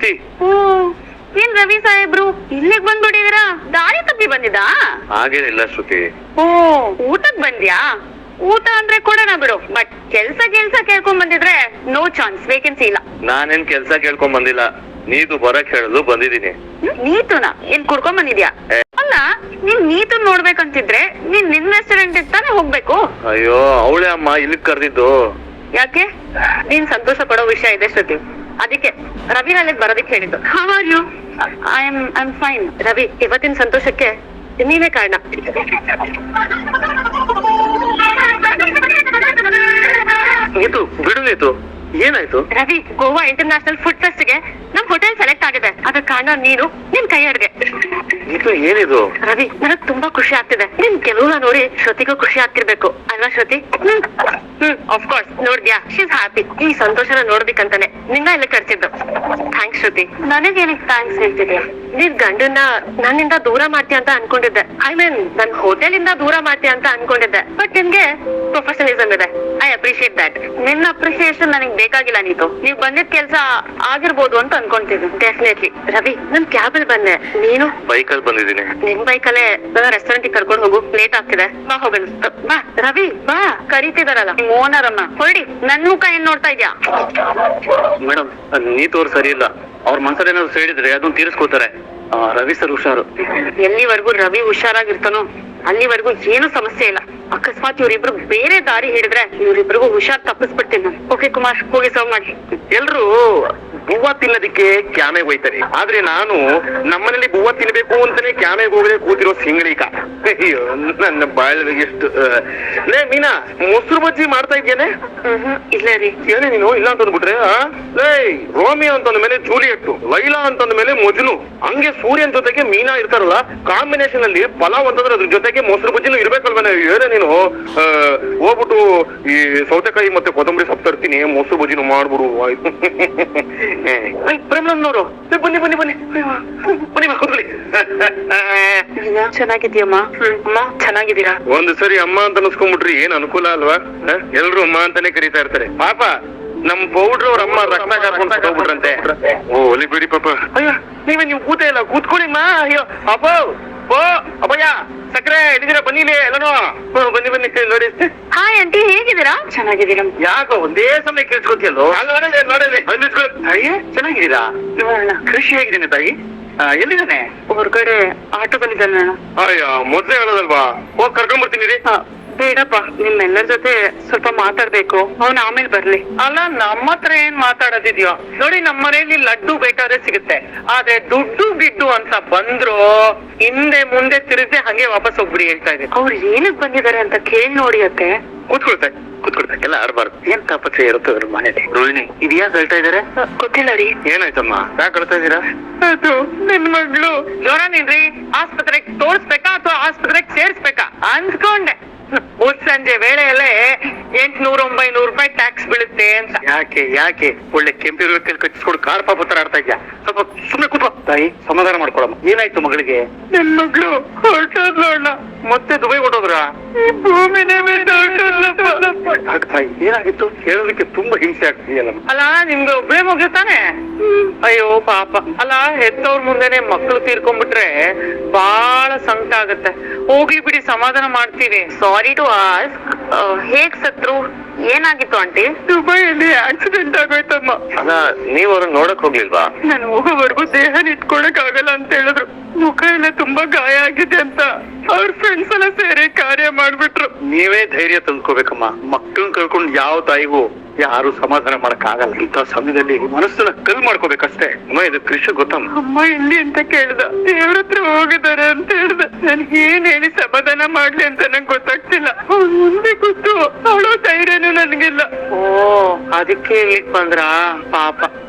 ಶ್ರುತಿ. ಏನ್ ರವಿ ಸಾಹೇಬ್ರು ಇಲ್ಲಿಗ್ ಬಂದ್ಬಿಟ್ಟಿದೀರಾ? ದಾರಿ ತಪ್ಪಿ ಬಂದಿದ್ದಾ? ಹಾಗೇನಿಲ್ಲ ಶ್ರುತಿ. ಊಟಕ್ ಬಂದ್ಯಾ? ಊಟ ಅಂದ್ರೆ ಕೊಡೋಣ ಬಿಡು, ಬಟ್ ಕೆಲ್ಸ ಕೇಳ್ಕೊಂಡ್ ಬಂದಿದ್ರೆ ನೋ ಚಾನ್ಸ್, ವೇಕೆನ್ಸಿ ಇಲ್ಲ. ನಾನೇನ್ ಕೆಲ್ಸ ಕೇಳ್ಕೊಂಡ್ ಬಂದಿಲ್ಲ, ನೀತು ಬರಕ್ ಹೇಳಲು ಬಂದಿದ್ದೀನಿ. ನೀತುನ ಏನ್ ಕುಡ್ಕೊಂಡ್ ಬಂದಿದ್ಯಾ? ಅಲ್ಲ, ನೀತು ನೋಡ್ಬೇಕಂತಿದ್ರೆ ನಿನ್ ರೆಸ್ಟೋರೆಂಟ್ ತಾನೇ ಹೋಗ್ಬೇಕು. ಅಯ್ಯೋ ಅವಳೇ ಅಮ್ಮ ಇಲ್ಲಿಗ್ ಕರ್ದಿದ್ದು. ಯಾಕೆ? ನೀನ್ ಸಂತೋಷ ಪಡೋ ವಿಷಯ ಇದೆ ಶ್ರುತಿ, ಅದಕ್ಕೆ ರವಿ ಅಲ್ಲಿಗೆ ಬರೋದಕ್ಕೆ ಹೇಳಿದ್ದು. How are you? I am fine. Ravi, ಇವತ್ತಿನ ಸಂತೋಷಕ್ಕೆ ನೀವೇ ಕಾರಣ. ನೀತು ಬಿಡು. ನೀತು ಏನಾಯ್ತು? Ravi, Goa international food fest ಗೆ ನಮ್ ಹೋಟೆಲ್ ಸೆಲೆಕ್ಟ್ ಆಗಿದೆ. ಅದಕ್ಕೆ ಕಾರಣ ನೀನು, ನಿನ್ ಕೈ ಅಡ್ಗೆ. ನೀತು ಏನಿದು? ರವಿ, ನನಗ್ ತುಂಬಾ ಖುಷಿ ಆಗ್ತಿದೆ. ನಿನ್ ಕೆಲವ್ನ ನೋಡಿ ಶ್ರುತಿಗೂ ಖುಷಿ ಆಗ್ತಿರ್ಬೇಕು ಅಲ್ವಾ ಶ್ರುತಿ? Of course. ನೋಡ್ದ್ಯಾ, ಶಿ ಇಸ್ ಹ್ಯಾಪಿ. ಈ ಸಂತೋಷನ ನೋಡ್ಬೇಕಂತಾನೆ ನಿನ್ನ ಇಲ್ಲಿ ಕರ್ಸಿದ್ದು. ಥ್ಯಾಂಕ್ಸ್ ಶ್ರುತಿ. ನನಗೇನಕ್ಕೆ ಥ್ಯಾಂಕ್ಸ್ ಹೇಳ್ತಿದ್ಯಾ? ನೀನ್ ಗಂಡನ್ನ ನನ್ನಿಂದ ದೂರ ಮಾಡ್ತೀಯ ಅಂತ ಅನ್ಕೊಂಡಿದ್ದೆ. ಐ ಮೀನ್ ನನ್ ಹೋಟೆಲ್ ಇಂದ ದೂರ ಮಾಡ್ತೀಯ ಅಂತ ಅನ್ಕೊಂಡಿದ್ದೆ. ಬಟ್ ನಿಮ್ಗೆ ಪ್ರೊಫೆಷನಲಿಸಮ್ ಇದೆ. I appreciate that. ನಿನ್ನ ಅಪ್ರಿಸಿಯೇಷನ್ ನನಗ್ ಬೇಕಾಗಿಲ್ಲ. ನೀವ್ ಬಂದಿದ್ ಕೆಲ್ಸ ಆಗಿರ್ಬೋದು ಅಂತ ಅನ್ಕೊಂತಿದ್ದೆ. ಡೆಫಿನೆಟ್ಲಿ. ರವಿ, ನನ್ ಕ್ಯಾಬ್ ಅಲ್ಲಿ ಬಂದೆ. ನೀನು? ಬೈಕಲ್ಲಿ ಬಂದಿದ್ದೀನಿ. ನಿನ್ ಬೈಕಲ್ಲೇ ರೆಸ್ಟೋರೆಂಟ್ ಕರ್ಕೊಂಡು ಹೋಗು. ಲೇಟ್ ಆಗ್ತಿದೆ. ಬಾ ಹೋಗೋಣ. ಬಾ ರವಿ, ಬಾ. ಕರೀತಿದಾರಲ್ಲ ಓನರ್ ಅಮ್ಮ. ಹೊರಡಿ. ನನ್ ಮುಖ ಏನ್ ನೋಡ್ತಾ ಇದ್ಯಾ? ಮೇಡಮ್, ನೀತು ಅವ್ರು ಸರಿ ಇಲ್ಲ. ಅವ್ರ ಮನ್ಸಲ್ಲಿ ಏನಾದ್ರು ಸೇರಿದ್ರೆ ಅದನ್ನ ತೀರಿಸ್ಕೋತಾರೆ. ರವಿ ಸರ್ ಹುಷಾರು. ಎಲ್ಲಿವರೆಗೂ ರವಿ ಹುಷಾರಾಗಿರ್ತಾನೋ ಅಲ್ಲಿವರೆಗೂ ಏನು ಸಮಸ್ಯೆ ಇಲ್ಲ. ಅಕಸ್ಮಾತ್ ಇವ್ರಿಬ್ರು ಬೇರೆ ದಾರಿ ಹಿಡಿದ್ರೆ ಇವ್ರಿಬ್ರಿಗೂ ಹುಷಾರ್ ತಪ್ಪಿಸ್ಬಿಡ್ತೀನಿ ನಾನು. ಓಕೆ ಕುಮಾರ್, ಹೋಗಿ ಸರ್ವ್ ಮಾಡಿ. ಎಲ್ರು ಬುವ್ವ ತಿನ್ನೋದಿಕ್ಕೆ ಕ್ಯಾಮೆಗೆ ಹೋಯ್ತಾರೆ, ಆದ್ರೆ ನಾನು ನಮ್ಮನೇಲಿ ಬುವ್ವ ತಿನ್ಬೇಕು ಅಂತಾನೆ ಕ್ಯಾಮೆಗೆ ಹೋಗದೆ ಕೂತಿರೋ ಸಿಂಗಳಿಕ. ಅಯ್ಯೋ ನನ್ನ ಬಾಳಿಗೆ ಎಷ್ಟು. ಲೇ ಮೀನಾ, ಮೊಸರು ಬಜ್ಜಿ ಮಾಡ್ತಾ ಇದ್ದೇನೆ. ಇಲ್ಲ ರೀ. ಏನೇ ನೀನು ಇಲ್ಲ ಅಂತಂದ್ಬಿಟ್ರೆ? ಲೇ, ರೋಮಿಯೋ ಅಂತಂದ ಮೇಲೆ ಜೂಲಿಯೆಟ್, ಲೈಲಾ ಅಂತಂದ ಮೇಲೆ ಮಜ್ನು, ಹಂಗೆ ಸೂರ್ಯನ್ ಜೊತೆಗೆ ಮೀನಾ ಇರ್ತಾರಲ್ಲ, ಕಾಂಬಿನೇಷನ್ ಅಲ್ಲಿ ಪಲಾವ್ ಅಂತಂದ್ರೆ ಅದ್ರ ಜೊತೆಗೆ ಮೊಸರು ಬಜ್ಜಿನೂ ಇರ್ಬೇಕಲ್ವೇನೆ? ಏನೇ ನೀನು ಹೋಗ್ಬಿಟ್ಟು ಈ ಸೌತೆಕಾಯಿ ಮತ್ತೆ ಕೊತ್ತಂಬರಿ ಸೊಪ್ಪು ತರ್ತೀನಿ, ಮೊಸರು ಬಜ್ಜಿನೂ ಮಾಡ್ಬಿಡು. ಪ್ರೇಮ್ನವ್ರು ಬನ್ನಿ ಬನ್ನಿ ಬನ್ನಿ ಬನ್ನಿ ಕೂತ್ಕೊಳ್ಳಿ. ಚೆನ್ನಾಗಿದ್ಯಮ್ಮ? ಅಮ್ಮ ಚೆನ್ನಾಗಿದ್ದೀರಾ? ಒಂದು ಸರಿ ಅಮ್ಮ ಅಂತ ಅನ್ಸ್ಕೊಂಡ್ಬಿಟ್ರಿ ಏನ್ ಅನುಕೂಲ ಅಲ್ವಾ? ಎಲ್ರು ಅಮ್ಮ ಅಂತಾನೆ ಕರೀತಾ ಇರ್ತಾರೆ. ಪಾಪ ನಮ್ ಪೌಡ್ರ್ ಅವ್ರ ಅಮ್ಮ ರಕ್ತ ಕಾರ್ಕೊಂಡು ಹೋಗ್ಬಿಟ್ರಂತೆ. ಓ ಒಲಿ ಬಿಡಿ ಪಾಪ. ಅಯ್ಯೋ ನೀವು ಕೂತೇ ಇಲ್ಲ, ಕೂತ್ಕೊಳ್ಳಿಮ್ಮ. ಅಯ್ಯೋ ಅಪ್ಪ ಓ ಅಪ್ಪಯ್ಯ, ಸಕ್ಕರೆ ಇದ್ದೀರಾ? ಬನ್ನಿಲಿ ಎಲ್ಲನೋ. ಬನ್ನಿ ಬನ್ನಿ ನೋಡಿ. ಹಾಯ್ ಆಂಟಿ, ಹೇಗಿದ್ದೀರಾ? ಚೆನ್ನಾಗಿದ್ದೀರಾ? ಯಾಕೋ ಒಂದೇ ಸಮಯ ಕೇಳಿಸ್ಕೊತಿಯಲ್ಲೋ? ನೋಡಲಿ. ಅಯ್ಯೇ ಚೆನ್ನಾಗಿದ್ದೀರಾ? ಖುಷಿ ಹೇಗಿದ್ದೀನಿ ತಾಯಿ? ಎಲ್ಲಿದ್ದಾನೆ? ಹೊರಗಡೆ ಆಟೋ ಬಂದಿದ್ದಾನೆ. ಅಯ್ಯ ಮೊದ್ಲೇ ಹೇಳೋದಲ್ವಾ? ಹೋಗಿ ಕರ್ಕೊಂಡ್ ಬರ್ತೀನಿ ರೀ. ಬೇಡಪ್ಪ, ನಿಮ್ಮೆಲ್ಲರ ಜೊತೆ ಸ್ವಲ್ಪ ಮಾತಾಡ್ಬೇಕು. ಅವ್ನು ಆಮೇಲೆ ಬರ್ಲಿ. ಅಲ್ಲ, ನಮ್ಮ ಹತ್ರ ಏನ್ ಮಾತಾಡೋದಿದ್ಯೋ ನೋಡಿ. ನಮ್ಮ ಮನೆಯಲ್ಲಿ ಲಡ್ಡು ಬೇಕಾದ್ರೆ ಸಿಗುತ್ತೆ, ಆದ್ರೆ ದುಡ್ಡು ಗಿಡ್ಡು ಅಂತ ಬಂದ್ರು ಹಿಂದೆ ಮುಂದೆ ತಿರುಗಿ ಹಂಗೆ ವಾಪಸ್ ಹೋಗ್ಬಿಡಿ ಹೇಳ್ತಾ ಇದೆ. ಅವ್ರು ಏನಕ್ ಬಂದಿದ್ದಾರೆ ಅಂತ ಕೇಳಿ ನೋಡಿ ಅತ್ತೆ. ಕೂತ್ಕೊಳ್ತಾರೆ ಎಲ್ಲ ಆಡ್ಬಾರ್ದು. ಏನ್ ತಾಪತ್ರೆ ಇರುತ್ತೆ ಅವ್ರ ಮನೇಲಿ. ರೋಹಿಣಿ, ಇದು ಯಾಕೆ ಹೇಳ್ತಾ ಇದಾರೆ? ಗೊತ್ತಿಲ್ಲ ರೀ. ಏನಾಯ್ತಮ್ಮ, ಯಾಕೆ ಹೇಳ್ತಾ ಇದೀರಾ? ಅದು ನನ್ ಮಗಳು ಜ್ವರ ನಿನ್ರಿ. ಆಸ್ಪತ್ರೆಗೆ ತೋರ್ಸ್ಬೇಕಾ ಅಥವಾ ಆಸ್ಪತ್ರೆಗೆ ಸೇರ್ಸ್ಬೇಕಾ ಅನ್ಸ್ಕೊಂಡೆ. ಸಂಜೆ ವೇಳೆಯಲ್ಲೇ 800-900 ರೂಪಾಯಿ ಟ್ಯಾಕ್ಸ್ ಬೀಳುತ್ತೆ ಅಂತ. ಯಾಕೆ ಒಳ್ಳೆ ಕೆಂಪಿರುವ ಕಚ್ಚಿಸ್ಕೊಂಡು ಕಾರ್ ಪಾಪ ತರ ಆಡ್ತಾ ಇದ್ಯಾ? ಸ್ವಲ್ಪ ಸುಮ್ಮನೆ ಕೂತ್ಕೋ ತಾಯಿ, ಸಮಾಧಾನ ಮಾಡ್ಕೊಳಮ್ಮ. ಏನಾಯ್ತು ಮಗಳಿಗೆ? ನನ್ ಮಗಳು ಹೊರಟೋದ್ಲೋಣ. ಮತ್ತೆ ದುಬೈ ಹೊಟ್ಟೋದ್ರ? ಈ ಭೂಮಿನೇ ತಾಯಿ ಏನಾಗಿತ್ತು? ಹೇಳೋದಕ್ಕೆ ತುಂಬಾ ಹಿಂಸೆ ಆಗ್ತಿದೆಯಲ್ಲ. ಅಲ್ಲ, ನಿಮ್ಗೆ ಒಬ್ಬಳೇ ಮುಗಿತಾನೆ? ಅಯ್ಯೋ ಪಾಪ. ಅಲ್ಲ, ಹೆತ್ತವ್ರ ಮುಂದೆನೆ ಮಕ್ಕಳು ತೀರ್ಕೊಂಡ್ಬಿಟ್ರೆ ಬಹಳ ಸಂಕಟ ಆಗತ್ತೆ. ಹೋಗ್ಲಿ ಬಿಡಿ, ಸಮಾಧಾನ ಮಾಡ್ತೀವಿ. ಸಾರಿ ಟು ಆಸ್ಕ್, ಹೇಗ್ ಸತ್ರು? ಏನಾಗಿತ್ತು ಆಂಟಿ? ದುಬೈಯಲ್ಲಿ ಆಕ್ಸಿಡೆಂಟ್ ಆಗೋಯ್ತಮ್ಮ. ಅಲ್ಲ, ನೀವ್ ಅವ್ರನ್ನ ನೋಡಕ್ ಹೋಗ್ಲಿಲ್ವಾ? ನಾನು ಹೋಗೋವರೆಗೂ ದೇಹನ ಇಟ್ಕೊಳಕ್ ಆಗಲ್ಲ ಅಂತ ಹೇಳಿದ್ರು. ಮುಖ ಎಲ್ಲ ತುಂಬಾ ಗಾಯ ಆಗಿದೆ ಅಂತ ಅವ್ರ ಫ್ರೆಂಡ್ಸ್ ಎಲ್ಲ ಸೇರಿ ಕಾರ್ಯ ಮಾಡ್ಬಿಟ್ರು. ನೀವೇ ಧೈರ್ಯ ತಂದ್ಕೋಬೇಕಮ್ಮ. ಮಕ್ಕಳನ್ನ ಕಳ್ಕೊಂಡು ಯಾವ ತಾಯಿಗೂ ಯಾರು ಸಮಾಧಾನ ಮಾಡಕ್ ಆಗಲ್ಲ. ಇಂಥ ಸಮಯದಲ್ಲಿ ಮನಸ್ಸನ್ನ ಕಲ್ ಮಾಡ್ಕೋಬೇಕಷ್ಟೇ. ಅಮ್ಮ, ಇದು ಕೃಷಿ ಗೊತ್ತಮ್ಮ. ಅಮ್ಮ ಎಲ್ಲಿ ಅಂತ ಕೇಳ್ದ. ದೇವ್ರ ಹತ್ರ ಹೋಗಿದ್ದಾರೆ ಅಂತ ಹೇಳ್ದ. ನನ್ ಏನ್ ಹೇಳಿ ಸಮಾಧಾನ ಮಾಡ್ಲಿ ಅಂತ ನಂಗೆ ಗೊತ್ತಾಗ್ತಿಲ್ಲ. ಅವ್ನು ಮುಂದೆ ಕೂತು ಅವಳೋ ಧೈರ್ಯನೂ ನನ್ಗಿಲ್ಲ. ಓ, ಅದಕ್ಕೆ ಇಲ್ಲಿಗ್ ಬಂದ್ರ? ಪಾಪ.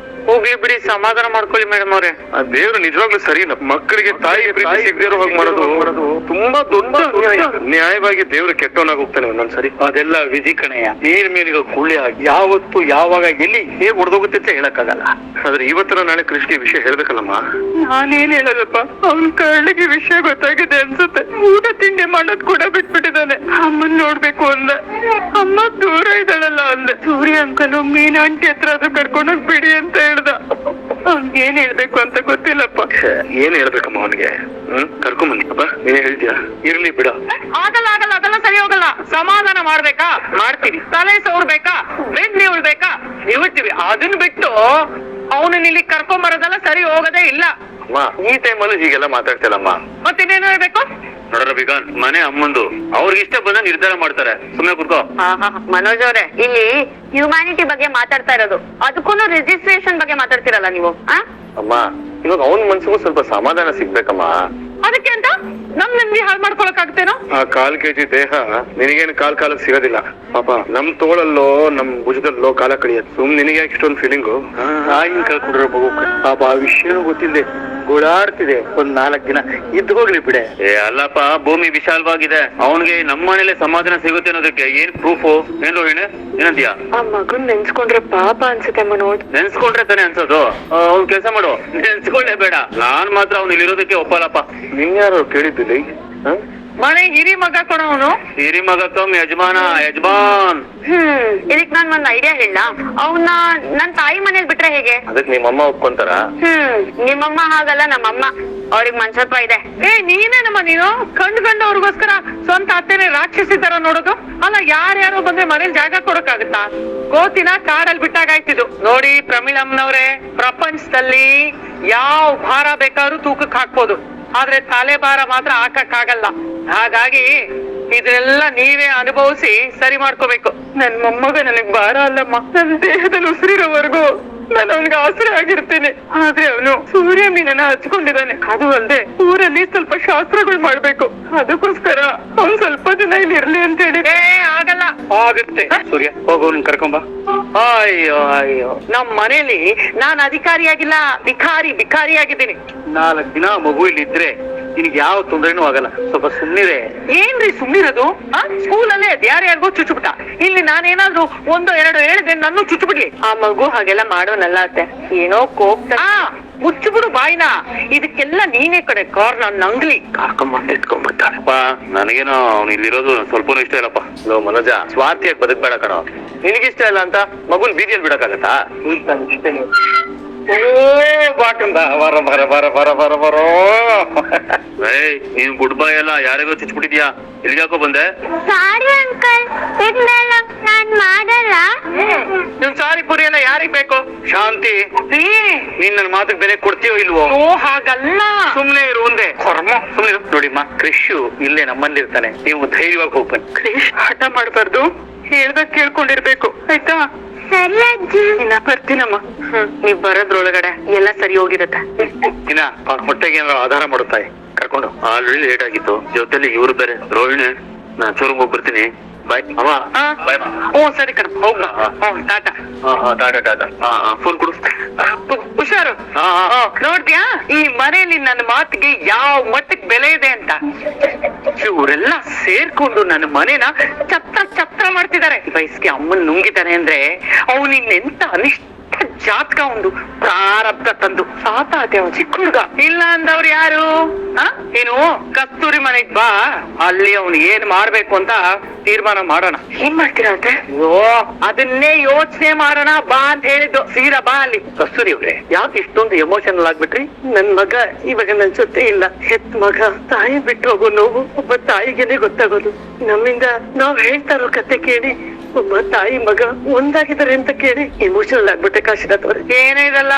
ಹೋಗ್ಲಿ ಬಿಡಿ, ಸಮಾಧಾನ ಮಾಡ್ಕೊಳ್ಳಿ ಮೇಡಮ್ ಅವ್ರೆ. ದೇವ್ರು ನಿಜವಾಗ್ಲೂ ಸರಿ ಇಲ್ಲ. ಮಕ್ಕಳಿಗೆ ತಾಯಿ ಪ್ರೀತಿ ಸಿಗದಿರೋ ಹಾಗೆ ಮಾಡೋದು ತುಂಬಾ ದೊಡ್ಡ ನ್ಯಾಯವಾಗಿ ದೇವ್ರು ಕೆಟ್ಟವನಾಗ ಹೋಗ್ತಾನೆ ಒಂದೊಂದ್ಸರಿ. ಅದೆಲ್ಲ ವಿಧಿ ಕಣೆಯ. ನೀರ್ ಮೇಲಿಗೆ ಕುಳ್ಳಿ ಆಗಿ ಯಾವತ್ತು ಯಾವಾಗ ಎಲ್ಲಿ ಹೇಗ್ ಹೊಡೆದೋಗುತ್ತೆ ಅಂತ ಹೇಳಕ್ಕಾಗಲ್ಲ. ಆದ್ರೆ ಇವತ್ತರ ನಾಳೆ ಕೃಷ್ಣಿಗೆ ವಿಷಯ ಹೇಳ್ಬೇಕಲ್ಲಮ್ಮ. ನಾನೇನ್ ಹೇಳೋದಪ್ಪ, ಅವ್ನ್ ಕರ್ಳಿಗೆ ವಿಷಯ ಗೊತ್ತಾಗಿದೆ ಅನ್ಸುತ್ತೆ. ಊಟ ತಿಂಡಿ ಮಾಡೋದ್ ಕೂಡ ಬಿಟ್ಬಿಟ್ಟಿದ್ದಾನೆ. ಅಮ್ಮನ್ ನೋಡ್ಬೇಕು ಅಂದ, ಅಮ್ಮ ದೂರ ಇದ್ದಾಳಲ್ಲ ಅಂದೆ. ಸೂರ್ಯ ಅಂಕಲು ಮೀನಾಂಟಿ ಹತ್ರ ಅದು ಕರ್ಕೊಂಡೋಗ್ ಬಿಡಿ ಅಂತ ಹೇಳ್ದ. ಅವ್ನ್ಗೆ ಏನ್ ಹೇಳ್ಬೇಕು ಅಂತ ಗೊತ್ತಿಲ್ಲಪ್ಪ. ಏನ್ ಹೇಳ್ಬೇಕಮ್ಮ ಅವನಿಗೆ? ಕರ್ಕೊಂಬನ್ನಿ ಅಪ್ಪ, ನೀನೇ ಹೇಳ್ತೀಯ. ಇರ್ಲಿ ಬಿಡ. ಆಗಲ್ಲ ಆಗಲ್ಲ, ಅದೆಲ್ಲ ಸರಿ ಹೋಗಲ್ಲ. ಸಮಾಧಾನ ಮಾಡ್ಬೇಕಾ ಮಾಡ್ತೀವಿ, ತಲೆ ಸೋರ್ಬೇಕಾ ಬೆನ್ ಉಳ್ಬೇಕಾ ಇಳ್ತೀವಿ. ಅದನ್ನ ಬಿಟ್ಟು ಅವನನ್ನ ಇಲ್ಲಿ ಕರ್ಕೊಂಡ್ ಬರೋದೆಲ್ಲ ಸರಿ ಹೋಗೋದೇ ಇಲ್ಲ. ಅಮ್ಮ ಈ ಟೈಮಲ್ಲಿ ಹೀಗೆಲ್ಲ ಮಾತಾಡ್ತಿಲ್ಲಮ್ಮ. ಮತ್ತಿನ್ನೇನು ಹೇಳ್ಬೇಕು? ನೋಡ್ರ ಬಿಗಾನ್, ಮನೆ ಅಮ್ಮಂದು, ಅವ್ರಿಗೆ ಇಷ್ಟ ಬಂದ ನಿರ್ಧಾರ ಮಾಡ್ತಾರೆ. ಸುಮ್ನೆ ಕುತ್ಕೋ. ಮನೋಜ್ ಅವ್ರೆ, ಇಲ್ಲಿ ಹ್ಯುಮ್ಯಾನಿಟಿ ಬಗ್ಗೆ ಮಾತಾಡ್ತಾ ಇರೋದು, ಅದಕ್ಕೂ ರಿಜಿಸ್ಟ್ರೇಷನ್ ಬಗ್ಗೆ ಮಾತಾಡ್ತಿರಲ್ಲ ನೀವು. ಅಮ್ಮ ಇವಾಗ ಅವನ ಮನ್ಸಿಗೂ ಸ್ವಲ್ಪ ಸಮಾಧಾನ ಸಿಗ್ಬೇಕಮ್ಮ. ಅದಕ್ಕೆ ಅಂತ ನಮ್ ನೆಮ್ಮದಿ ಹಾಳು ಮಾಡ್ಕೊಳಕ್ ಆಗ್ತೇನೋ? ಆ 1/4 kg ದೇಹ ನಿನಗೇನು ಕಾಲಕ್ಕೆ ಸಿಗೋದಿಲ್ಲ ಪಾಪ. ನಮ್ ತೋಳಲ್ಲೋ ನಮ್ ಭುಜದಲ್ಲೋ ಕಾಲ ಕಳಿಯತ್. ನಿನಗೆ ಇಷ್ಟೊಂದು ಫೀಲಿಂಗು. ಆಗಿನ ಕಳ್ಕೊಂಡ್ರೆ ಮಗು ಪಾಪ ಆ ವಿಷಯನೂ ಗೊತ್ತಿಲ್ಲದೆ ಗೋಳಾಡ್ತಿದೆ. ಒಂದ್ 4 ದಿನ ಇದ್ದು ಹೋಗ್ಲಿ ಬಿಡೆ. ಅಲ್ಲಪ್ಪ, ಭೂಮಿ ವಿಶಾಲವಾಗಿದೆ. ಅವನಿಗೆ ನಮ್ಮ ಮನೇಲೆ ಸಮಾಧಾನ ಸಿಗುತ್ತೆ ಅನ್ನೋದಕ್ಕೆ ಏನ್ ಪ್ರೂಫು? ಏನ್ ಏನಂತೀಯ? ಆ ಮಗನ್ ನೆನ್ಸ್ಕೊಂಡ್ರೆ ಪಾಪ ಅನ್ಸುತ್ತೆ ಮನೋಜ್. ನೆನ್ಸ್ಕೊಂಡ್ರೆ ತಾನೆ ಅನ್ಸೋದು. ಅವ್ನ್ ಕೆಲಸ ಮಾಡು, ನೆನ್ಸ್ಕೊಳ್ಳೇ ಬೇಡ. ನಾನ್ ಮಾತ್ರ ಅವ್ನು ಇಲ್ಲಿರೋದಕ್ಕೆ ಒಪ್ಪಲ್ಲಪ್ಪ. ನಿನ್ಯಾರು ಕೇಳಿದ್ದಿಲ್ಲ? ಮನೆ ಹಿರಿ ಮಗ ಕೊಡ ಅವನು. ಹಿರಿ ಮಗ ಕಮ್ ಯಜಮಾನ ಯಜಮಾನ್. ಇದಕ್ ನಾನ್ ಒಂದ್ ಐಡಿಯಾ ಹೇಳ. ಅವನ್ನ ನನ್ ತಾಯಿ ಮನೇಲಿ ಬಿಟ್ರೆ ಹೇಗೆ? ಅದಕ್ಕೆ ನಿಮ್ಮಮ್ಮ ಒಪ್ಕೊಂತಾರ? ನಿಮ್ಮಮ್ಮ ಹಾಗಲ್ಲ, ನಮ್ಮಮ್ಮ. ಅವ್ರಿಗೆ ಮನ್ಸತ್ವ ಇದೆ. ನೀನೇನಮ್ಮ ನೀನು ಕಂಡ್ಕೊಂಡವ್ರಿಗೋಸ್ಕರ ಸ್ವಂತ ಅತ್ತೆನೆ ರಾಕ್ಷಸಿ ತರ ನೋಡೋದು? ಅಲ್ಲ, ಯಾರ್ಯಾರೋ ಬಂದ್ರೆ ಮನೇಲಿ ಜಾಗ ಕೊಡಕ್ಕಾಗತ್ತಾ? ಕೋತಿನ ಕಾಡಲ್ಲಿ ಬಿಟ್ಟಾಗಾಯ್ತಿದ್ದು. ನೋಡಿ ಪ್ರಮೀಳಮ್ಮನವ್ರೆ, ಪ್ರಪಂಚದಲ್ಲಿ ಯಾವ ಭಾರ ಬೇಕಾದ್ರೂ ತೂಕಕ್ಕೆ ಹಾಕ್ಬೋದು, ಆದ್ರೆ ತಲೆ ಭಾರ ಮಾತ್ರ ಹಾಕಕ್ಕಾಗಲ್ಲ. ಹಾಗಾಗಿ ಇದನ್ನೆಲ್ಲ ನೀವೇ ಅನುಭವಿಸಿ ಸರಿ ಮಾಡ್ಕೋಬೇಕು. ನನ್ ಮೊಮ್ಮಗ ನನಗ್ ಭಾರ ಅಲ್ಲಮ್ಮ. ನನ್ ದೇಹದಲ್ಲಿ ಉಸಿರಿರೋವರೆಗೂ ನಾನು ಅವನ್ಗೆ ಆಸರೆ ಆಗಿರ್ತೀನಿ. ಆದ್ರೆ ಅವನು ಸೂರ್ಯ ಮೀನನ್ನ ಹಚ್ಕೊಂಡಿದ್ದಾನೆ. ಅದು ಅಲ್ದೆ ಊರಲ್ಲಿ ಸ್ವಲ್ಪ ಶಾಸ್ತ್ರಗಳು ಮಾಡ್ಬೇಕು. ಅದಕ್ಕೋಸ್ಕರ ಅವ್ನ್ ಸ್ವಲ್ಪ ದಿನ ಇಲ್ಲಿ ಇರ್ಲಿ ಅಂತ ಹೇಳಿ. ಆಗಲ್ಲ. ಆಗುತ್ತೆ. ಸೂರ್ಯ ಹೋಗೋ, ನಿನ್ ಕರ್ಕೊಂಬ. ಅಯ್ಯೋ ಅಯ್ಯೋ, ನಮ್ ಮನೇಲಿ ನಾನ್ ಅಧಿಕಾರಿಯಾಗಿಲ್ಲ, ಬಿಕಾರಿ ಆಗಿದ್ದೀನಿ. 4 ದಿನ ಮಗು ಇಲ್ಲಿ ಇದ್ರೆ ನಿನಗೆ ಯಾವ ತೊಂದರೆನೂ ಆಗಲ್ಲ. ಸ್ವಲ್ಪ ಸುಮ್ನಿರೆ. ಏನ್ರಿ ಸುಮ್ನಿರೋದು? ಸ್ಕೂಲಲ್ಲೇ ಯಾರ್ಯಾರಿಗೂ ಚುಚ್ಚುಬಿಟ್ಟ. ಇಲ್ಲಿ ನಾನೇನಾದ್ರೂ 1 2 ಹೇಳಿದೆ ನನ್ನ ಚುಚ್ಚುಬಿಡ್ಲಿ. ಆ ಮಗು ಹಾಗೆಲ್ಲ ಮಾಡೋನಲ್ಲ ಅತ್ತೆ. ಏನೋ ಕೋಪ್ತ. ಮುಚ್ಚುಬಿಡು ಬಾಯ್ನ. ಇದಕ್ಕೆಲ್ಲ ನೀನೇ ಕಡೆ ಕಾರಣ. ನಂಗ್ಲಿ ಇಟ್ಕೊಂಡ್ಬಿಟ್ಟಾರಪ್ಪ. ನನಗೇನೋ ಅವ್ನು ಇಲ್ಲಿರೋದು ಸ್ವಲ್ಪನೂ ಇಷ್ಟ ಇಲ್ಲಪ್ಪ. ಮನೋಜ, ಸ್ವಾರ್ಥಿಯಾಗಿ ಬದುಕ್ಬೇಡ ಕಣ. ನಿನಗಿಷ್ಟ ಇಲ್ಲ ಅಂತ ಮಗುನ್ ಬೀದಿಯಲ್ಲಿ ಬಿಡಕ್ಕಾಗತ್ತಾ? ನೀನ್ ಗುಡ್ ಬೈ ಎಲ್ಲ ಯಾರಿಗೋ ಚುಚ್ಬಿಟ್ಟಿದ್ಯಾ? ಇಲ್ಲಿಗಾಕೋ ಬಂದೆ? ಸಾರಿ ಅಂಕಲ್, ನಾನ್ ಮಾಡಲ್ಲ. ನಿಮ್ ಸಾರಿ ಪುರಿ ಎಲ್ಲ ಯಾರಿಗ್ ಬೇಕು? ಶಾಂತಿ, ನೀನ್ ನನ್ನ ಮಾತಿಗೆ ಬೆಲೆ ಕೊಡ್ತೀಯೋ ಇಲ್ವೋ? ಹಾಗಲ್ಲ. ಸುಮ್ನೆ ಇರು ಒಂದೇ. ಸುಮ್ನೆ ನೋಡಿಮ್ಮ, ಕ್ರಿಶ್ ಇಲ್ಲೇ ನಮ್ಮಲ್ಲಿ ಇರ್ತಾನೆ. ನೀವು ಧೈರ್ಯವಾಗಿ ಹೋಗ್ಬನ್ನಿ. ಕ್ರಿಶ್ ಹಠ ಮಾಡ್ಬಾರ್ದು, ಹೇಳ್ದಾಗ ಕೇಳ್ಕೊಂಡಿರ್ಬೇಕು, ಆಯ್ತಾ? ಸರಿ ಅಜ್ಜಿ. ಬರ್ತೀನಮ್ಮ. ನೀವ್ ಬರೋದ್ರೊಳಗಡೆ ಎಲ್ಲ ಸರಿ ಹೋಗಿರತ್ತೆ. ಇನ್ನ ಅವ್ನ ಹೊಟ್ಟೆಗೆ ಏನಾದ್ರು ಆಧಾರ ಮಾಡುತ್ತಾಯಿ ಕರ್ಕೊಂಡು. ಆಲ್ರೆಡಿ ಲೇಟ್ ಆಗಿತ್ತು, ಜೊತೆಲಿ ಇವ್ರು ಬೇರೆ. ರೋಹಿಣಿ, ನಾನ್ ಶೋರೂಮ್ ಹೋಗ್ಬರ್ತೀನಿ. ಬಾಯ್ ಅಮ್ಮ. ಬಾಯ್. ಸರಿ ಕಣ, ಹೋಗ. ಟಾಟಾ. ಟಾಟಾ. ಫೋನ್ ಕೊಡು. ಹುಷಾರು. ನೋಡ್ದ್ಯಾ ಈ ಮನೆಯಲ್ಲಿ ನನ್ನ ಮಾತಿಗೆ ಯಾವ ಮಟ್ಟಕ್ಕೆ ಬೆಲೆ ಇದೆ ಅಂತ? ಇವರೆಲ್ಲ ಸೇರ್ಕೊಂಡು ನನ್ನ ಮನೇನ ಛತ್ರ ಮಾಡ್ತಿದ್ದಾರೆ. ವಯಸ್ಸಿಗೆ ಅಮ್ಮನ್ ನುಂಗಿದ್ದಾನೆ ಅಂದ್ರೆ ಅವನಿನ್ನೆಂತ ಅನಿಷ್ಟ ಜಾತಕ ಒಂದು ಪ್ರಾರಬ್ಧ ತಂದು ಸಾತಾತೆ. ಅವನು ಚಿಕ್ಕ ಹುಡುಗ. ಇಲ್ಲ ಅಂದವ್ರು ಯಾರು? ಏನು ಕಸ್ತೂರಿ ಮನೆಗ್ ಬಾ, ಅಲ್ಲಿ ಅವ್ನು ಏನ್ ಮಾಡ್ಬೇಕು ಅಂತ ತೀರ್ಮಾನ ಮಾಡೋಣ. ಏನ್ ಮಾಡ್ತೀರಾ ಅಂತ? ಅದನ್ನೇ ಯೋಚನೆ ಮಾಡೋಣ ಬಾ ಅಂತ ಹೇಳಿದ್ದು. ಸೀರಾ ಬಾ ಅಲ್ಲಿ. ಕಸ್ತೂರಿ ಅವ್ರೆ, ಯಾಕೆ ಇಷ್ಟೊಂದು ಎಮೋಷನಲ್ ಆಗ್ಬಿಟ್ರಿ? ನನ್ ಮಗ ಇವಾಗ ನನ್ ಜೊತೆ ಇಲ್ಲ. ಹೆತ್ ಮಗ, ತಾಯಿ ಬಿಟ್ಟು ಹೋಗೋ ನೋವು ಒಬ್ಬ ತಾಯಿಗೆನೆ ಗೊತ್ತಾಗೋದು. ನಮ್ಮಿಂದ ನಾವ್ ಹೇಳ್ತಾ ಇರೋ ಕತೆ ಕೇಳಿ ಒಬ್ಬ ತಾಯಿ ಮಗ ಒಂದಾಗಿದ್ದಾರೆ ಅಂತ ಕೇಳಿ ಎಮೋಷನಲ್ ಆಗ್ಬಿಟ್ಟೆ. ಕಾಶಿನಾಥ್ ಅವ್ರೆ, ಏನೇ ಇದಲ್ಲ?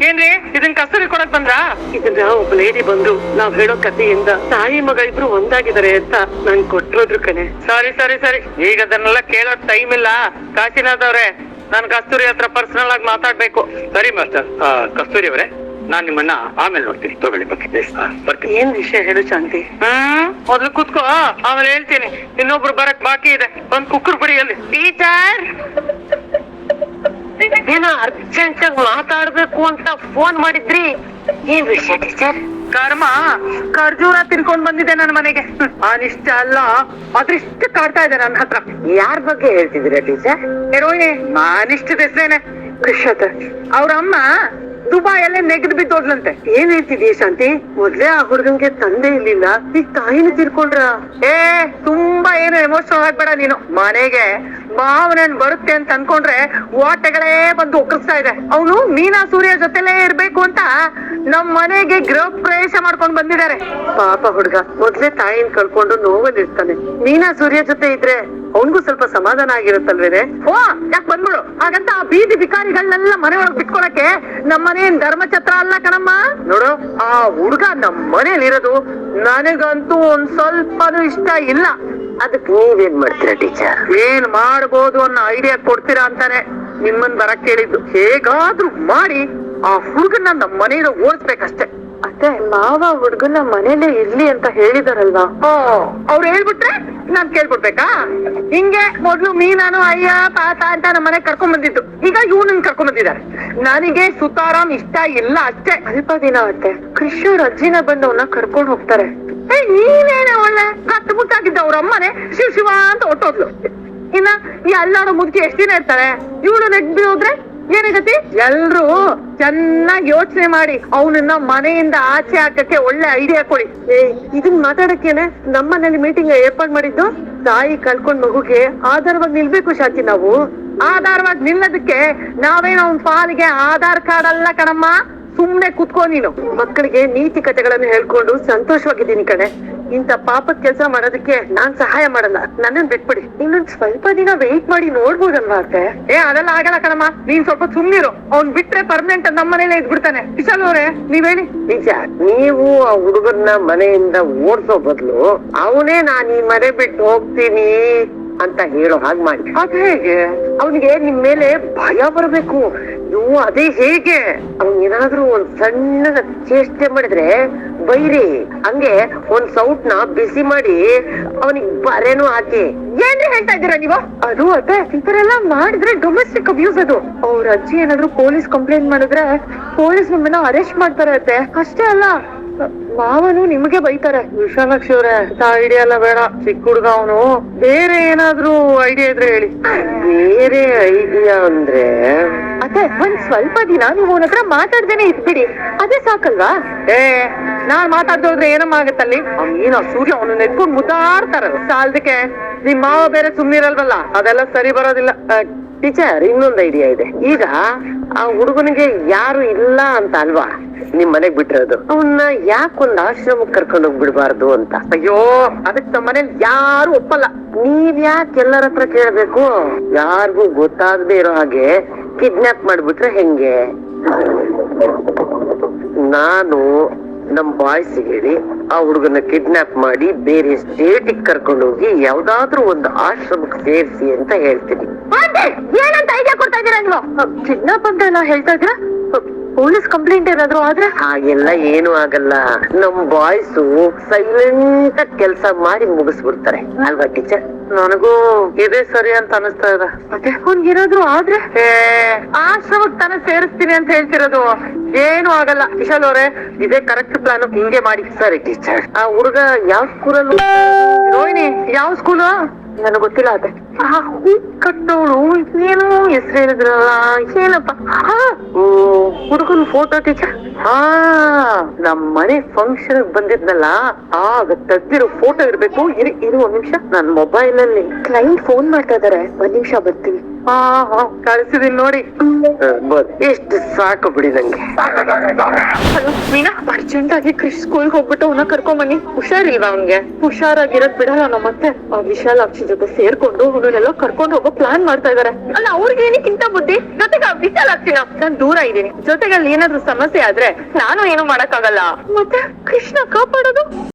ಏನ್ರಿ ಇದನ್ ಕಸ್ತೂರಿ ಕೊಡಕ್ ಬಂದ್ರ? ಇದನ್ನ ಒಬ್ಬ ಲೇಡಿ ಬಂದು ನಾವ್ ಹೇಳೋ ಕಥೆಯಿಂದ ತಾಯಿ ಮಗ ಇಬ್ರು ಒಂದಾಗಿದ್ದಾರೆ ಅಂತ ನನ್ ಕೊಟ್ಟಿರೋದ್ರು ಕಣೆ. ಸರಿ, ಈಗ ಅದನ್ನೆಲ್ಲ ಕೇಳೋ ಟೈಮ್ ಇಲ್ಲ. ಕಾಶಿನಾಥ್ ಅವ್ರೆ, ನಾನ್ ಕಸ್ತೂರಿ ಹತ್ರ ಪರ್ಸನಲ್ ಆಗಿ ಮಾತಾಡ್ಬೇಕು. ಸರಿ ಮಾಸ್ಟರ್. ಕಸ್ತೂರಿ ಅವರೇ, ನಾನ್ ನಿಮ್ಮನ್ನ ಆಮೇಲೆ ನೋಡ್ತೀನಿ. ತಗೊಳ್ಳಿ ಬರ್ತೀನಿ. ಏನ್ ವಿಷಯ ಹೇಳು ಶಾಂತಿ? ಮೊದ್ಲು ಕೂತ್ಕೋ, ಆಮೇಲೆ ಹೇಳ್ತೀನಿ. ಇನ್ನೊಬ್ರು ಬರಕ್ ಬಾಕಿ ಇದೆ. ಒಂದ್ ಕುಕ್ಕರ್ ಬಡಿಯಲ್ಲಿ. ಟೀಚರ್, ಏನೋ ಅರ್ಜೆಂಟ್ ಆಗಿ ಮಾತಾಡ್ಬೇಕು ಅಂತ ಫೋನ್ ಮಾಡಿದ್ರಿ. ಏನ್ ವಿಷಯ ಟೀಚರ್? ಕರ್ಮ ಖರ್ಜೂರ ತಿನ್ಕೊಂಡ್ ಬಂದಿದೆ ನನ್ನ ಮನೆಗೆ. ಅನಿಷ್ಟ ಅಲ್ಲ, ಅದ್ರಿಷ್ಟ ಕಾಡ್ತಾ ಇದೆ ನನ್ನ ಹತ್ರ. ಯಾರ ಬಗ್ಗೆ ಹೇಳ್ತಿದ್ದೀರಾ ಟೀಚರ್? ರೋಹಿಣಿ, ನಾನಿಷ್ಟ ಹೆಸರೇನೆ ಕೃಷತ್. ಅವ್ರಮ್ಮ ದುಬಾಯಲ್ಲೇ ನೆಗೆದು ಬಿದ್ದೋದ್ಲಂತೆ. ಏನ್ ಹೇಳ್ತಿದೀಯ ಶಾಂತಿ? ಮೊದ್ಲೇ ಆ ಹುಡುಗನ್ಗೆ ತಂದೆ ಇರ್ಲಿಲ್ಲ, ಈಗ ತಾಯಿನ ತಿರ್ಕೊಂಡ್ರ? ತುಂಬಾ ಏನು ಎಮೋಷನಲ್ ಆಗ್ಬೇಡ ನೀನು. ಮನೆಗೆ ಮಾವನೇನ್ ಬರುತ್ತೆ ಅಂತ ಅನ್ಕೊಂಡ್ರೆ ಓಟೆಗಳೇ ಬಂದು ಒಕ್ಕರ್ಸ್ತಾ ಇದೆ. ಅವನು ಮೀನಾ ಸೂರ್ಯ ಜೊತೆಲೇ ಇರ್ಬೇಕು ಅಂತ ನಮ್ ಮನೆಗೆ ಗೃಹ ಪ್ರವೇಶ ಮಾಡ್ಕೊಂಡ್ ಬಂದಿದ್ದಾರೆ. ಪಾಪ ಹುಡ್ಗ ಮೊದ್ಲೇ ತಾಯಿನ ಕಳ್ಕೊಂಡು ನೋವಲ್ಲಿರ್ತಾನೆ. ಮೀನಾ ಸೂರ್ಯ ಜೊತೆ ಇದ್ರೆ ಅವನ್ಗೂ ಸ್ವಲ್ಪ ಸಮಾಧಾನ ಆಗಿರುತ್ತಲ್ವೇನೆ. ಓ ಯಾಕೆ ಬಂದ್ಬಿಡು ಹಾಗಂತ ಆ ಬೀದಿ ಬಿಕಾರಿಗಳನ್ನೆಲ್ಲ ಮನೆ ಒಳಗ್ ಬಿಟ್ಕೊಳಕ್ಕೆ ನಮ್ ಮನೇನ್ ಧರ್ಮಛತ್ರ ಅಲ್ಲ ಕಣಮ್ಮ. ನೋಡು ಆ ಹುಡ್ಗ ನಮ್ ಮನೇಲಿ ಇರೋದು ನನಗಂತೂ ಒಂದ್ ಸ್ವಲ್ಪನೂ ಇಷ್ಟ ಇಲ್ಲ. ಅದಕ್ಕೆ ನೀವೇನ್ ಮಾಡ್ತೀರಾ ಟೀಚರ್? ಏನ್ ಮಾಡ್ಬೋದು ಅನ್ನೋ ಐಡಿಯಾ ಕೊಡ್ತೀರಾ ಅಂತಾನೆ ನಿಮ್ಮನ್ ಬರಕ್ ಕೇಳಿದ್ದು. ಹೇಗಾದ್ರೂ ಮಾಡಿ ಆ ಹುಡ್ಗನ್ನ ನಮ್ ಮನೆಯಿಂದ ಓಡಿಸ್ಬೇಕಷ್ಟೇ. ಅತ್ತೆ ಮಾವ ಹುಡ್ಗನ ಮನೇಲೆ ಇರ್ಲಿ ಅಂತ ಹೇಳಿದಾರಲ್ವಾ? ಅವ್ರು ಹೇಳ್ಬಿಟ್ರೆ ನಾನ್ ಕೇಳ್ಬಿಡ್ಬೇಕಾ? ಹಿಂಗೆ ಮೊದ್ಲು ಮೀನಾನು ಅಯ್ಯ ಪಾತ ಅಂತ ನಮ್ಮ ಮನೆಗ್ ಕರ್ಕೊಂಡ್ ಬಂದಿದ್ದು. ಈಗ ಇವ್ನನ್ ಕರ್ಕೊಂಡ್ ಬಂದಿದ್ದಾರೆ. ನನಗೆ ಸುತಾರಾಮ್ ಇಷ್ಟ ಇಲ್ಲ ಅಷ್ಟೇ. ಅಲ್ಪ ದಿನ ಅತ್ತೆ ಕೃಷ್ಣವ್ರ ಅಜ್ಜಿನ ಬಂದು ಅವನ್ನ ಕರ್ಕೊಂಡ್ ಹೋಗ್ತಾರೆ. ನೀನೇನೆ ಒಳ್ಳೆ ಗಟ್ಟು ಮುಟ್ಟಾಗಿದ್ದ ಅವ್ರ ಅಮ್ಮನೆ ಶಿವ ಶಿವ ಅಂತ ಹೊಟ್ಟೋದ್ಲು. ಇನ್ನ ಈ ಅಲ್ಲಾಡೋ ಮುದುಕಿ ಎಷ್ಟ್ ದಿನ ಇರ್ತಾರೆ? ಇವಳು ನೆಗ್ದು ಹೋದ್ರೆ ಏನಾಗತಿ? ಎಲ್ರು ಚೆನ್ನಾಗಿ ಯೋಚನೆ ಮಾಡಿ ಅವನನ್ನ ಮನೆಯಿಂದ ಆಚೆ ಹಾಕಕ್ಕೆ ಒಳ್ಳೆ ಐಡಿಯಾ ಕೊಡಿ. ಇದನ್ ಮಾತಾಡಕ್ಕೇನೆ ನಮ್ಮನೇಲಿ ಮೀಟಿಂಗ್ ಏರ್ಪಾಡ್ ಮಾಡಿದ್ದು. ತಾಯಿ ಕಲ್ಕೊಂಡ್ ಮಗುಗೆ ಆಧಾರವಾಗಿ ನಿಲ್ಬೇಕು ಶಾಂತಿ. ನಾವು ಆಧಾರವಾಗಿ ನಿಲ್ಲದಕ್ಕೆ ನಾವೇನೋ ಅವ್ನ ಪಾಲಿಗೆ ಆಧಾರ್ ಕಾರ್ಡ್ ಅಲ್ಲ ಕಣಮ್ಮ. ಸುಮ್ನೆ ಕುತ್ಕೋ ನೀನು. ಮಕ್ಕಳಿಗೆ ನೀತಿ ಕಥೆಗಳನ್ನು ಹೇಳ್ಕೊಂಡು ಸಂತೋಷವಾಗಿದ್ದೀನಿ ಕಣೆ. ಇಂತ ಪಾಪದ ಕೆಲಸ ಮಾಡೋದಕ್ಕೆ ನಾನ್ ಸಹಾಯ ಮಾಡಲ್ಲ. ನನ್ನನ್ ಬಿಟ್ಬಿಡಿ. ಇನ್ನೊಂದ್ ಸ್ವಲ್ಪ ದಿನ ವೆಯ್ಟ್ ಮಾಡಿ ನೋಡ್ಬೋದಲ್ವಾ ಅತ್ತೆ? ಅದೆಲ್ಲ ಆಗಲ್ಲ ಕಣಮ್ಮ. ನೀನ್ ಸ್ವಲ್ಪ ಸುಮ್ನಿರು. ಅವ್ನ್ ಬಿಟ್ರೆ ಪರ್ಮನೆಂಟ್ ನಮ್ಮನೇಲೆ ಇದ್ಬಿಡ್ತಾನೆ. ವಿಶಾಲ್ ಅವ್ರೆ ನೀವ್ ಹೇಳಿ. ನಿಜ, ನೀವು ಆ ಹುಡುಗರ್ನ ಮನೆಯಿಂದ ಓಡಿಸೋ ಬದ್ಲು ಅವನೇ ನಾನ್ ಈ ಮನೆ ಬಿಟ್ಟು ಹೋಗ್ತೀನಿ ಅಂತ ಹೇಳೋ ಹಾಗೆ ಮಾಡಿ. ಅದ್ ಹೇಗೆ? ಅವನಿಗೆ ನಿಮ್ ಮೇಲೆ ಭಯ ಬರ್ಬೇಕು. ನೀವು ಅದೇ ಹೇಗೆ? ಅವ್ನ್ ಏನಾದ್ರೂ ಒಂದ್ ಸಣ್ಣ ಚೇಷ್ಟೆ ಮಾಡಿದ್ರೆ ಬೈರಿ. ಹಂಗೆ ಒಂದ್ ಸೌಟ್ ನ ಬಿಸಿ ಮಾಡಿ ಅವನಿಗೆ ಬರೇನು ಹಾಕಿ. ಏನ್ರಿ ಹೇಳ್ತಾ ಇದ್ದೀರಾ ನೀವು? ಅದು ಅತ್ತೆ ಈ ತರ ಎಲ್ಲ ಮಾಡಿದ್ರೆ ಡೊಮೆಸ್ಟಿಕ್ ಅಬ್ಯೂಸ್. ಅದು ಅವ್ರ ಅಜ್ಜಿ ಏನಾದ್ರು ಪೊಲೀಸ್ ಕಂಪ್ಲೇಂಟ್ ಮಾಡಿದ್ರೆ ಪೊಲೀಸ್ ನಿಮ್ಮನ್ನ ಅರೆಸ್ಟ್ ಮಾಡ್ತಾರೆ ಅತ್ತೆ. ಅಷ್ಟೇ ಅಲ್ಲ ಮಾವನು ನಿಮಗೆ ಬೈತಾರೆ. ವಿಶಾಲಾಕ್ಷಿ ಅವ್ರೆ ಐಡಿಯಾ ಎಲ್ಲ ಬೇಡ. ಚಿಕ್ಕ ಹುಡುಗ ಅವನು. ಬೇರೆ ಏನಾದ್ರೂ ಐಡಿಯಾ ಇದ್ರೆ ಹೇಳಿ. ಬೇರೆ ಐಡಿಯಾ ಅಂದ್ರೆ ಅತ್ತೆ ಒಂದ್ ಸ್ವಲ್ಪ ದಿನ ನೀವು ಅವನ ಹತ್ರ ಮಾತಾಡ್ದೇನೆ ಇದ್ಬಿಡಿ. ಅದೇ ಸಾಕಲ್ವಾ? ನಾನ್ ಮಾತಾಡ್ದೋದ್ರೆ ಏನಮ್ಮ ಆಗತ್ತಲ್ಲಿ? ನೀನು ಸೂರ್ಯ ಅವನು ನೆಟ್ಕೊಂಡು ಮುದ್ದಾಡ್ತಾರಲ್ಲ ಸಾಲದಕ್ಕೆ ನಿಮ್ ಮಾವ ಬೇರೆ ಸುಮ್ನಿರಲ್ವಲ್ಲ. ಅದೆಲ್ಲ ಸರಿ ಬರೋದಿಲ್ಲ. ಟೀಚರ್ ಇನ್ನೊಂದ್ ಐಡಿಯಾ ಇದೆ. ಈಗ ಆ ಹುಡುಗನಿಗೆ ಯಾರು ಇಲ್ಲ ಅಂತ ಅಲ್ವಾ ನಿಮ್ ಮನೆಗ್ ಬಿಟ್ಟಿರೋದು? ಅವನ್ನ ಯಾಕೊಂದ್ ಆಶ್ರಮಕ್ಕೆ ಕರ್ಕೊಂಡು ಹೋಗ್ಬಿಡ್ಬಾರ್ದು ಅಂತ. ಅಯ್ಯೋ ಅದಕ್ ನಮ್ಮ ಮನೇಲಿ ಯಾರು ಒಪ್ಪಲ್ಲ. ನೀವ್ ಯಾಕೆ ಎಲ್ಲರ ಹತ್ರ ಕೇಳ್ಬೇಕು? ಯಾರಿಗೂ ಗೊತ್ತಾಗದೆ ಇರೋ ಹಾಗೆ ಕಿಡ್ನಾಪ್ ಮಾಡ್ಬಿಟ್ರೆ ಹೆಂಗೆ? ನಾನು ನಮ್ ಬಾಯ್ಸ್ ಹೇಳಿ ಆ ಹುಡುಗನ ಕಿಡ್ನಾಪ್ ಮಾಡಿ ಬೇರೆ ಸ್ಟೇಟಿಗೆ ಕರ್ಕೊಂಡು ಹೋಗಿ ಯಾವ್ದಾದ್ರೂ ಒಂದು ಆಶ್ರಮಕ್ಕೆ ಸೇರಿಸಿ ಅಂತ ಹೇಳ್ತೀನಿ. ಏನಂತ ಐಡಿಯಾ ಕೊಡ್ತಾ ಇದ್ದೀರಾ ನೀವು? ಕಿಡ್ನಾಪ್ ಅಂತ ಎಲ್ಲ ಹೇಳ್ತಾ ಇದ್ದೀರಾ? ಪೊಲೀಸ್ ಕಂಪ್ಲೇಂಟ್ ಏನಾದ್ರು ಆದ್ರೆ? ಹಾಗೆಲ್ಲ ಏನು ಆಗಲ್ಲ. ನಮ್ ಬಾಯ್ಸ್ ಸೈಲೆಂಟ್ ಆಗಿ ಕೆಲಸ ಮಾಡಿ ಮುಗಿಸ್ಬಿಡ್ತಾರೆ ಅಲ್ವಾ ಟೀಚರ್? ನನಗೂ ಇದೇ ಸರಿ ಅಂತ ಅನಿಸ್ತಾ ಇದೆ. ಮತ್ತೆ ಅವ್ನಿಗೇನಾದ್ರು ಆದ್ರೆ ಆಶ್ರಮಕ್ಕೆ ತಾನೇ ಸೇರಿಸ್ತೀನಿ ಅಂತ ಹೇಳ್ತಿರೋದು. ಏನು ಆಗಲ್ಲ. ವಿಶಾಲ್ ಅವ್ರೆ ಇದೇ ಕರೆಕ್ಟ್ ಪ್ಲಾನ್. ಹಿಂಗೆ ಮಾಡಿ. ಸರಿ ಟೀಚರ್. ಆ ಹುಡುಗ ಯಾವ ಸ್ಕೂಲಲ್ಲಿ? ರೋಹಿಣಿ ಯಾವ ಸ್ಕೂಲು? ನನಗೆ ಗೊತ್ತಿಲ್ಲ. ಅದೇ ಕಟ್ಟೋಳು ಏನು ಹೆಸರು ಹೇಳಿದ್ರಲ್ಲ ಏನಪ್ಪ? ಹುಡುಗನ ಫೋಟೋ ಟೀಚರ್. ನಮ್ ಮನೆ ಫಂಕ್ಷನ್ ಬಂದಿದ್ನಲ್ಲ ಆಗ ತೆಗ್ದಿರೋ ಫೋಟೋ ಇರ್ಬೇಕು. ಇರು ಒಂದ್ ನಿಮಿಷ. ನನ್ ಮೊಬೈಲ್ ಅಲ್ಲಿ ಕ್ಲೈಂಟ್ ಫೋನ್ ಮಾಡ್ತಾ ಇದಾರೆ. ಒಂದ್ ನಿಮಿಷ ಬರ್ತೀನಿ. ಕಳ್ಸಿದೀನಿ ನೋಡಿ. ಎಷ್ಟು ಸಾಕು ಬಿಡಿ ನಂಗೆ. ಹಲೋ ಮೀನಾ, ಅರ್ಜೆಂಟ್ ಆಗಿ ಕ್ರಿಶ್ ಸ್ಕೂಲ್ಗೆ ಹೋಗ್ಬಿಟ್ಟು ಅವನ್ನ ಕರ್ಕೊಂಡ್ ಬನ್ನಿ. ಹುಷಾರಿಲ್ವಾ ಅವ್ನ್ಗೆ? ಹುಷಾರಾಗಿರೋದ್ ಬಿಡಲ್ಲ ನಮ್ಮತ್ತೆ. ವಿಶಾಲಾಕ್ಷಿ ಜೊತೆ ಸೇರ್ಕೊಂಡು ಅವನ್ನೆಲ್ಲ ಕರ್ಕೊಂಡು ಹೋಗೋ ಪ್ಲಾನ್ ಮಾಡ್ತಾ ಇದಾರೆ. ಅಲ್ಲ ಅವ್ರಿಗೆ ಏನಕ್ಕಿಂತ ಬುದ್ಧಿ? ಜೊತೆಗೆ ವಿಶಾಲಾಕ್ಷಿನ ನಾನ್ ದೂರ ಇದ್ದೀನಿ. ಜೊತೆಗೆ ಅಲ್ಲಿ ಏನಾದ್ರು ಸಮಸ್ಯೆ ಆದ್ರೆ ನಾನು ಏನು ಮಾಡಕ್ಕಾಗಲ್ಲ. ಮತ್ತೆ ಕೃಷ್ಣ ಕಾಪಾಡೋದು